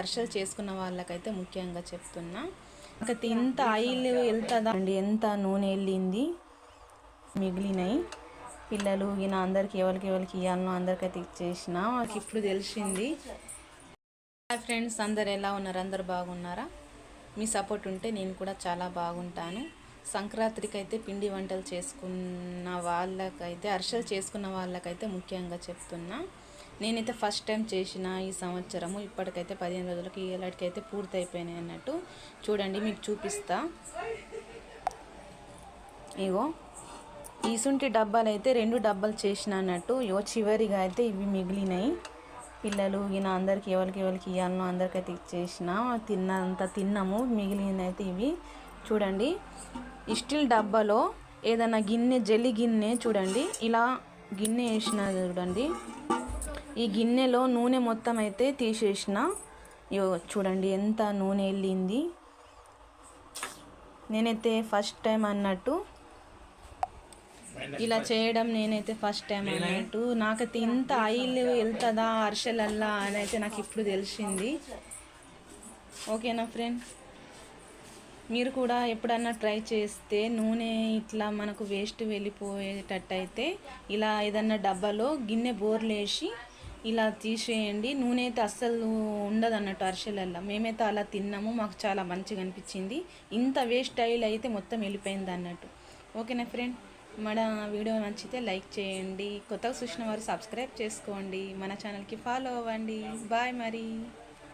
అరిసెలు చేసుకున్న వాళ్ళకైతే ముఖ్యంగా చెప్తున్నా, నాకు ఇంత ఆయిల్ వెళ్తుందా అండి, ఎంత నూనె వెళ్ళింది, మిగిలినాయి. పిల్లలు ఈయన అందరికి ఎవరికి ఇవ్వాలనో అందరికైతే ఇచ్చేసిన. నాకు ఇప్పుడు తెలిసింది. హాయ్ ఫ్రెండ్స్, అందరు ఎలా ఉన్నారు? అందరు బాగున్నారా? మీ సపోర్ట్ ఉంటే నేను కూడా చాలా బాగుంటాను. సంక్రాంతికి అయితే పిండి వంటలు చేసుకున్న వాళ్ళకైతే, అరిసెలు చేసుకున్న వాళ్ళకైతే ముఖ్యంగా చెప్తున్నా. నేనైతే ఫస్ట్ టైం చేసిన ఈ సంవత్సరము. ఇప్పటికైతే 15 రోజులకి ఇలాంటికైతే పూర్తి అయిపోయినాయి అన్నట్టు. చూడండి, మీకు చూపిస్తా. ఇగో ఈసుంటి డబ్బాలు అయితే 2 డబ్బాలు చేసిన అన్నట్టు. ఇగో చివరిగా అయితే ఇవి మిగిలినాయి. పిల్లలు ఈయన అందరికి ఎవరికి ఇవ్వాలనో అందరికైతే ఇచ్చేసిన. తిన్నంత తిన్నాము. మిగిలినైతే ఇవి చూడండి. ఈ స్టీల్ డబ్బాలో ఏదైనా గిన్నె, జల్లి గిన్నె చూడండి, ఇలా గిన్నె వేసిన చూడండి. ఈ గిన్నెలో నూనె మొత్తం అయితే తీసేసిన. చూడండి ఎంత నూనె వెళ్ళింది. నేనైతే ఫస్ట్ టైం అన్నట్టు ఇలా చేయడం, నేనైతే ఫస్ట్ టైం అన్నట్టు. నాకైతే ఇంత ఆయిల్ వెళ్తుందా అరిసెలల్లా అని అయితే నాకు ఇప్పుడు తెలిసింది. ఓకేనా ఫ్రెండ్స్, మీరు కూడా ఎప్పుడన్నా ట్రై చేస్తే నూనె ఇట్లా మనకు వేస్ట్ వెళ్ళిపోయేటట్టయితే ఇలా ఏదన్నా డబ్బాలో గిన్నె బోర్లేసి ఇలా తీసేయండి. నూనె అయితే అస్సలు ఉండదు అన్నట్టు అరిసెలల్లా. మేమైతే అలా తిన్నాము, మాకు చాలా మంచిగా అనిపించింది. ఇంత వేస్ట్ ఆయిల్ అయితే మొత్తం వెళ్ళిపోయింది అన్నట్టు. ఓకేనా ఫ్రెండ్, మన వీడియో నచ్చితే లైక్ చేయండి. కొత్తగా చూసిన వారు సబ్స్క్రైబ్ చేసుకోండి, మన ఛానల్కి ఫాలో అవ్వండి. బాయ్ మరి.